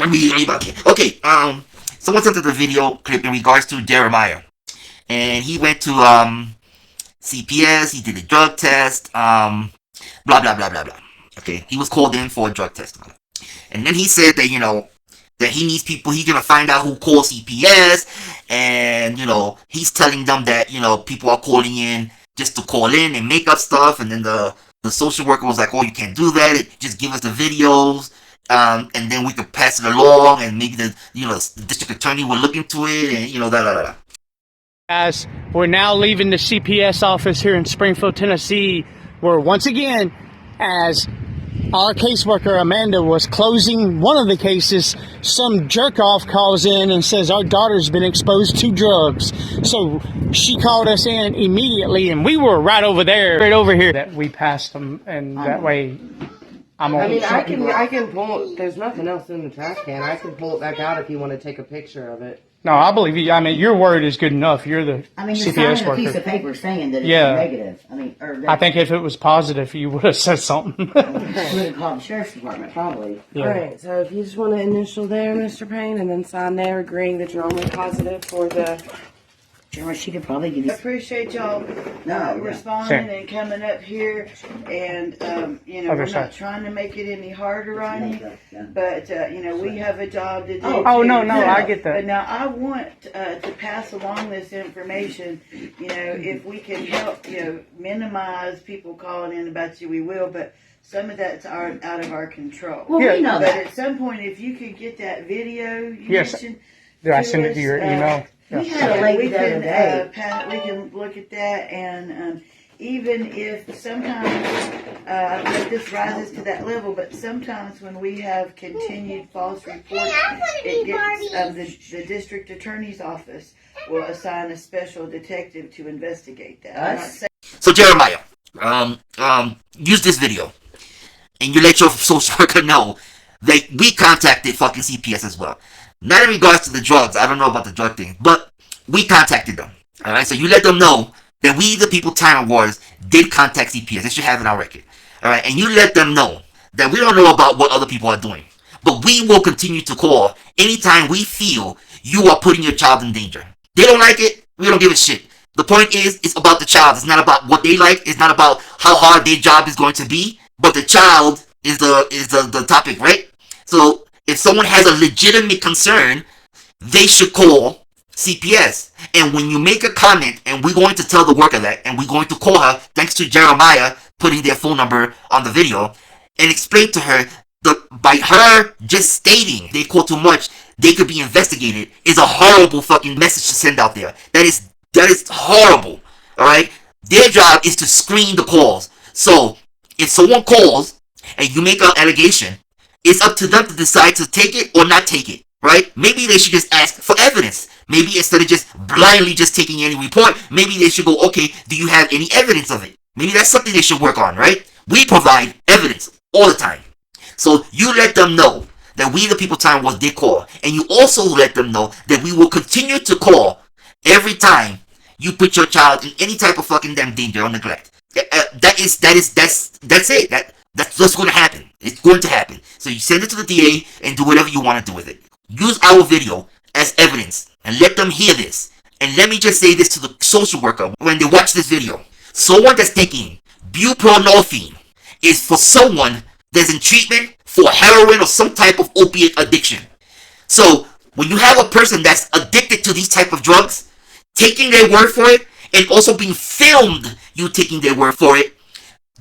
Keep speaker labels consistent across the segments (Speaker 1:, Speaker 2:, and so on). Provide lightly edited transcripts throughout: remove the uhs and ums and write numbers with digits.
Speaker 1: Okay, someone sent us a video clip in regards to Jeremiah. And he went to, CPS, he did a drug test, blah, blah, blah, blah, blah. Okay, he was called in for a drug test. And then he said that, that he needs people, he's gonna find out who called CPS, and, he's telling them that, people are calling in just to call in and make up stuff, and then the social worker was like, oh, you can't do that, just give us the videos, and then we could pass it along, and maybe the district attorney will look into it, and, da.
Speaker 2: As we're now leaving the CPS office here in Springfield, Tennessee, where once again, as our caseworker Amanda was closing one of the cases, some jerk-off calls in and says our daughter's been exposed to drugs. So she called us in immediately, and we were right over there, right over here. That we passed them, and that way I'm on.
Speaker 3: I mean, I can pull. There's nothing else in the trash can. I can pull it back out if you want to take a picture of it.
Speaker 2: No, I believe you. I mean, your word is good enough. You're the
Speaker 4: you're
Speaker 2: CPS
Speaker 4: signing
Speaker 2: worker.
Speaker 4: a piece of paper saying that it's negative.
Speaker 2: I think if it was positive, you would have said something.
Speaker 4: would have called the sheriff's department, probably.
Speaker 3: Yeah. All right, so if you just want to initial there, Mr. Payne, and then sign there agreeing that you're only positive for the...
Speaker 4: Sure, she could probably give you...
Speaker 5: I appreciate y'all responding and coming up here, and we're not trying to make it any harder on you, but we have a job to do.
Speaker 2: No, I get that.
Speaker 5: But now I want to pass along this information. If we can help, minimize people calling in about you, we will. But some of that's out of our control.
Speaker 4: Well, we know that.
Speaker 5: But at some point, if you could get that video you mentioned,
Speaker 2: did I send it to your email?
Speaker 4: We had a lady
Speaker 5: we
Speaker 4: the other day.
Speaker 5: we can look at that, and even if sometimes I don't know if this rises to that level, but sometimes when we have continued false reports, it gets the district attorney's office will assign a special detective to investigate that.
Speaker 1: So Jeremiah, use this video, and you let your social worker know that we contacted fucking CPS as well. Not in regards to the drugs. I don't know about the drug thing, but we contacted them. All right, so you let them know that we, the People Tyrant Wars, did contact CPS. They should have it on record. All right, and you let them know that we don't know about what other people are doing, but we will continue to call anytime we feel you are putting your child in danger. They don't like it. We don't give a shit. The point is, it's about the child. It's not about what they like. It's not about how hard their job is going to be. But the child is the topic, right? So if someone has a legitimate concern, they should call CPS. And when you make a comment, and we're going to tell the worker that, and we're going to call her, thanks to Jeremiah putting their phone number on the video, and explain to her that by her just stating they call too much, they could be investigated, is a horrible fucking message to send out there. That is horrible. Alright? Their job is to screen the calls. So if someone calls and you make an allegation, it's up to them to decide to take it or not take it, right? Maybe they should just ask for evidence. Maybe instead of just blindly just taking any report, maybe they should go, okay, do you have any evidence of it? Maybe that's something they should work on, right? We provide evidence all the time. So you let them know that we, the People Time, was did call. And you also let them know that we will continue to call every time you put your child in any type of fucking damn danger or neglect. That's it. That's what's going to happen. It's going to happen. So you send it to the DA and do whatever you want to do with it. Use our video as evidence and let them hear this. And let me just say this to the social worker when they watch this video. Someone that's taking buprenorphine is for someone that's in treatment for heroin or some type of opiate addiction. So when you have a person that's addicted to these type of drugs, taking their word for it and also being filmed you taking their word for it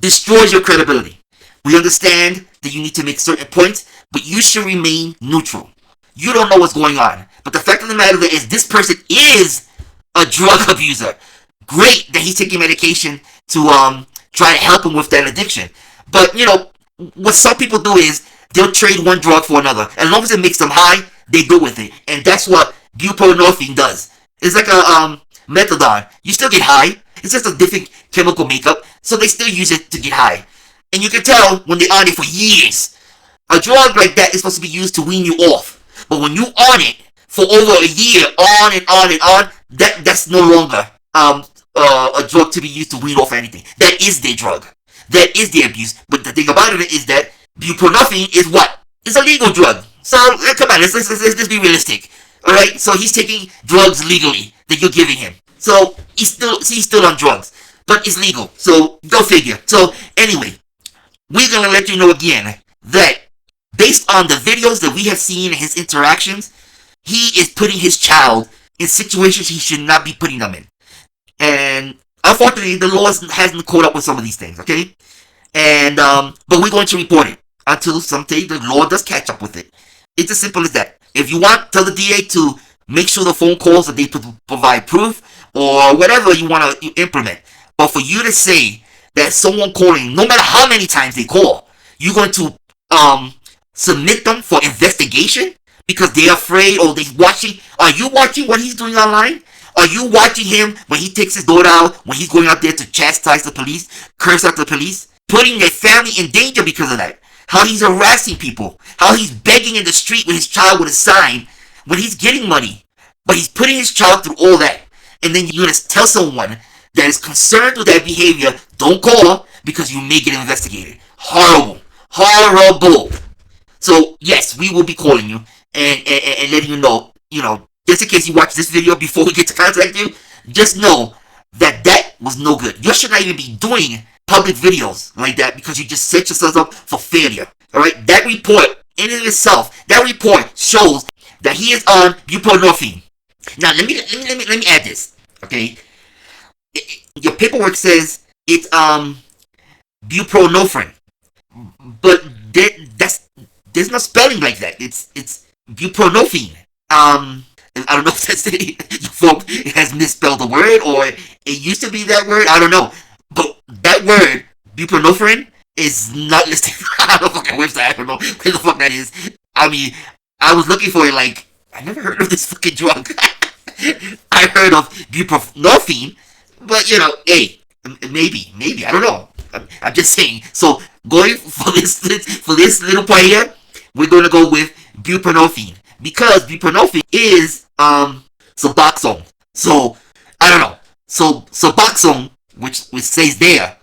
Speaker 1: destroys your credibility. We understand that you need to make certain points, but you should remain neutral. You don't know what's going on. But the fact of the matter is this person is a drug abuser. Great that he's taking medication to try to help him with that addiction. But, you know, what some people do is they'll trade one drug for another. As long as it makes them high, they go with it. And that's what buprenorphine does. It's like a methadone. You still get high. It's just a different chemical makeup. So they still use it to get high. And you can tell when they're on it for years. A drug like that is supposed to be used to wean you off. But when you on it for over a year, on and on and on, that's no longer a drug to be used to wean off anything. That is their drug. That is their abuse. But the thing about it is that buprenorphine is what? It's a legal drug. So come on, let's be realistic. All right. So he's taking drugs legally that you're giving him. So he's still on drugs, but it's legal. So go figure. So anyway, we're gonna let you know again that based on the videos that we have seen and his interactions, he is putting his child in situations he should not be putting them in. And unfortunately, the law hasn't caught up with some of these things, okay? And, but we're going to report it until someday the law does catch up with it. It's as simple as that. If you want, tell the DA to make sure the phone calls that they provide proof or whatever you want to implement. But for you to say that someone calling, no matter how many times they call, you're going to, submit them for investigation because they're afraid or they're watching. Are you watching what he's doing online? Are you watching him when he takes his daughter out, when he's going out there to chastise the police, curse at the police, putting their family in danger because of that? How he's harassing people, how he's begging in the street with his child with a sign when he's getting money, but he's putting his child through all that. And then you're going to tell someone that is concerned with that behavior, don't call because you may get investigated. Horrible. Horrible. So, yes, we will be calling you and letting you know, just in case you watch this video before we get to contact you, just know that that was no good. You should not even be doing public videos like that because you just set yourselves up for failure. Alright? That report, in and of itself, that report shows that he is on buprenorphine. Now, let me add this, okay? Your paperwork says it's, buprenorphine. But there's no spelling like that. It's buprenorphine. I don't know if that's your folk has misspelled the word or it used to be that word. I don't know. But that word, buprenorphine, is not listed on the fucking website. I don't know where the fuck that is. I mean, I was looking for it like, I never heard of this fucking drug. I heard of buprenorphine, but hey, maybe, I don't know. I'm just saying. So going for this little part here, we're going to go with buprenorphine because buprenorphine is Suboxone. So I don't know. So Suboxone, which says there,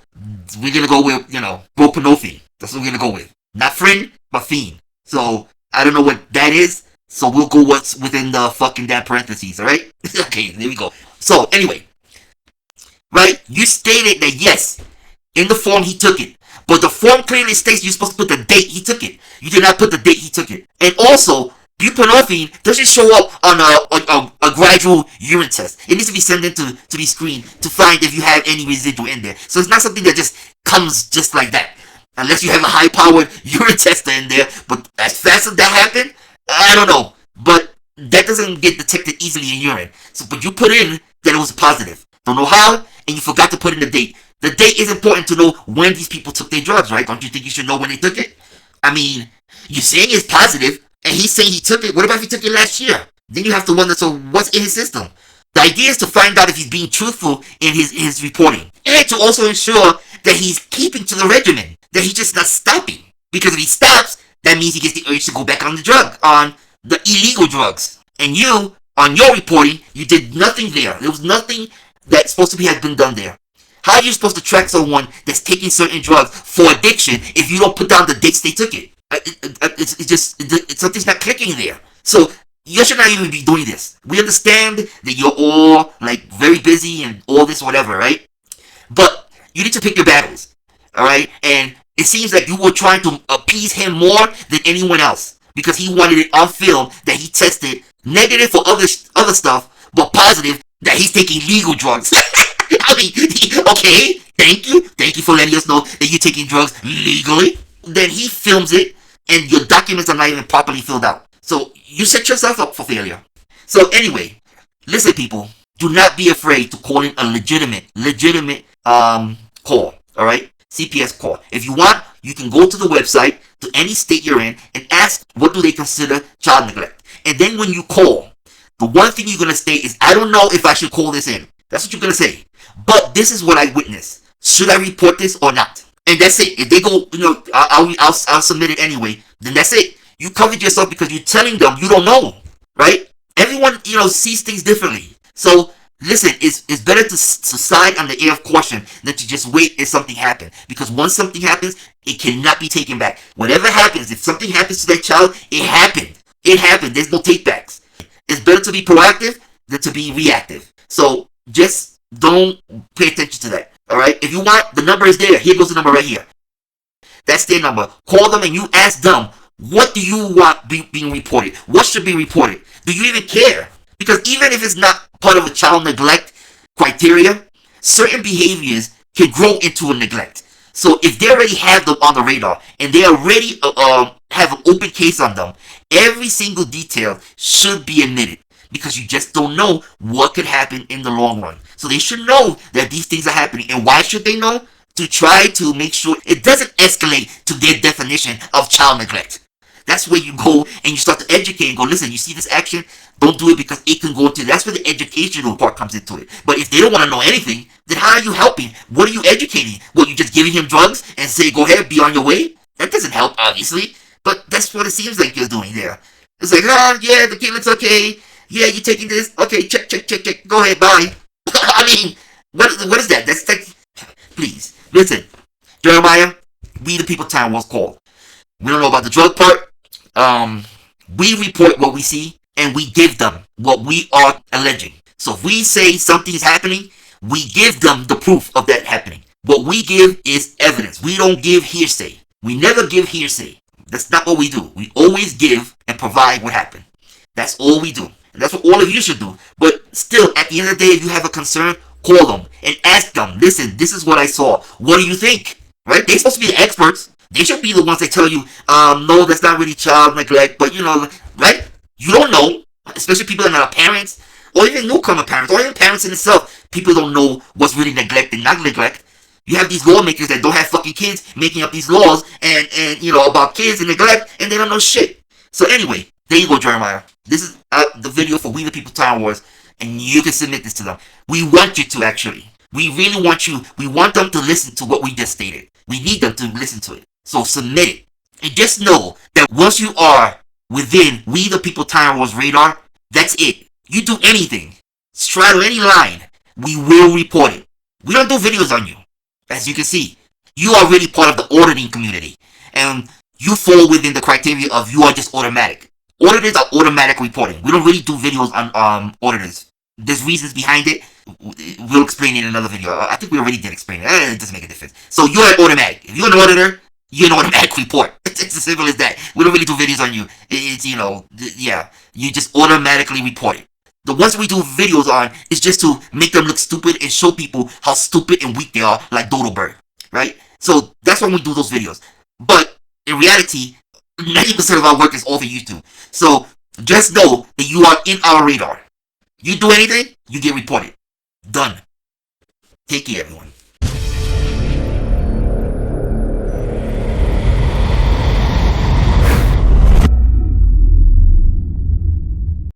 Speaker 1: we're gonna go with buprenorphine. That's what we're gonna go with. Not friend, but fiend. So I don't know what that is. So we'll go what's within the fucking damn parentheses. All right. Okay. There we go. So anyway, right? You stated that yes. In the form, he took it. But the form clearly states you're supposed to put the date he took it. You did not put the date he took it. And also, buprenorphine doesn't show up on a gradual urine test. It needs to be sent in to be screened to find if you have any residual in there. So it's not something that just comes just like that. Unless you have a high-powered urine tester in there. But as fast as that happened, I don't know. But that doesn't get detected easily in urine. So, but you put in that it was positive. Don't know how, and you forgot to put in the date. The date is important to know when these people took their drugs, right? Don't you think you should know when they took it? I mean, you're saying it's positive, and he's saying he took it. What about if he took it last year? Then you have to wonder, so what's in his system? The idea is to find out if he's being truthful in his reporting. And to also ensure that he's keeping to the regimen. That he's just not stopping. Because if he stops, that means he gets the urge to go back on the illegal drugs. And you, on your reporting, you did nothing there. There was nothing that's supposed to have been done there. How are you supposed to track someone that's taking certain drugs for addiction if you don't put down the dates they took it? It's something's not clicking there. So you should not even be doing this. We understand that you're all very busy and all this whatever, right? But you need to pick your battles, all right? And it seems like you were trying to appease him more than anyone else because he wanted it on film that he tested negative for other stuff, but positive that he's taking legal drugs. I mean, okay, thank you for letting us know that you're taking drugs legally. Then he films it, and your documents are not even properly filled out. So you set yourself up for failure. So anyway, listen, people, do not be afraid to call in a legitimate call. All right, CPS call. If you want, you can go to the website to any state you're in and ask what do they consider child neglect. And then when you call, the one thing you're gonna state is, I don't know if I should call this in. That's what you're gonna say. But this is what I witnessed. Should I report this or not? And that's it. If they go, I'll submit it anyway. Then that's it. You covered yourself because you're telling them you don't know, right? Everyone, sees things differently. So listen, it's better to side on the air of caution than to just wait if something happens. Because once something happens, It cannot be taken back. Whatever happens, if something happens to that child, it happened. It happened. There's no takebacks. It's better to be proactive than to be reactive. So just don't pay attention to that. Alright? If you want, the number is there. Here goes the number right here. That's their number. Call them and you ask them, what do you want being reported? What should be reported? Do you even care? Because even if it's not part of a child neglect criteria, certain behaviors can grow into a neglect. So if they already have them on the radar and they already have an open case on them, every single detail should be admitted because you just don't know what could happen in the long run. So they should know that these things are happening. And why should they know? To try to make sure it doesn't escalate to their definition of child neglect. That's where you go and you start to educate and go, listen, you see this action? Don't do it because it can go into, that's where the educational part comes into it. But if they don't want to know anything, then how are you helping? What are you educating? What, you just giving him drugs and say, go ahead, be on your way? That doesn't help, obviously. But that's what it seems like you're doing there. It's like, oh, yeah, the kid looks okay. Yeah, you're taking this. Okay, check. Go ahead, bye. I mean, what is that? That's like, please, listen. Jeremiah, we the people time was called. We don't know about the drug part. We report what we see and we give them what we are alleging. So if we say something is happening, we give them the proof of that happening. What we give is evidence. We don't give hearsay. We never give hearsay. That's not what we do. We always give and provide what happened. That's all we do. And that's what all of you should do. But still, at the end of the day, if you have a concern, call them and ask them, listen, this is what I saw. What do you think? Right? They're supposed to be the experts. They should be the ones that tell you, no, that's not really child neglect, but you know, right? You don't know, especially people that are not parents, or even newcomer parents, or even parents in itself. People don't know what's really neglect and not neglect. You have these lawmakers that don't have fucking kids making up these laws and you know, about kids and neglect, and they don't know shit. So anyway, there you go, Jeremiah. This is the video for We the People Time Wars, and you can submit this to them. We want you to, actually. We really want you. We want them to listen to what we just stated. We need them to listen to it. So submit it. And just know that once you are within We the People Time Wars radar, that's it. You do anything, straddle any line, we will report it. We don't do videos on you. As you can see, you are really part of the auditing community. And you fall within the criteria of you are just automatic. Auditors are automatic reporting. We don't really do videos on auditors. There's reasons behind it. We'll explain it in another video. I think we already did explain it. It doesn't make a difference. So you're an automatic. If you're an auditor, you're an automatic report. It's as simple as that. We don't really do videos on you. It's, you know, yeah. You just automatically report it. The ones we do videos on is just to make them look stupid and show people how stupid and weak they are, like Dodo Bird. Right? So that's when we do those videos. But in reality, 90% of our work is all for YouTube. So just know that you are in our radar. You do anything, you get reported. Done. Take care, everyone.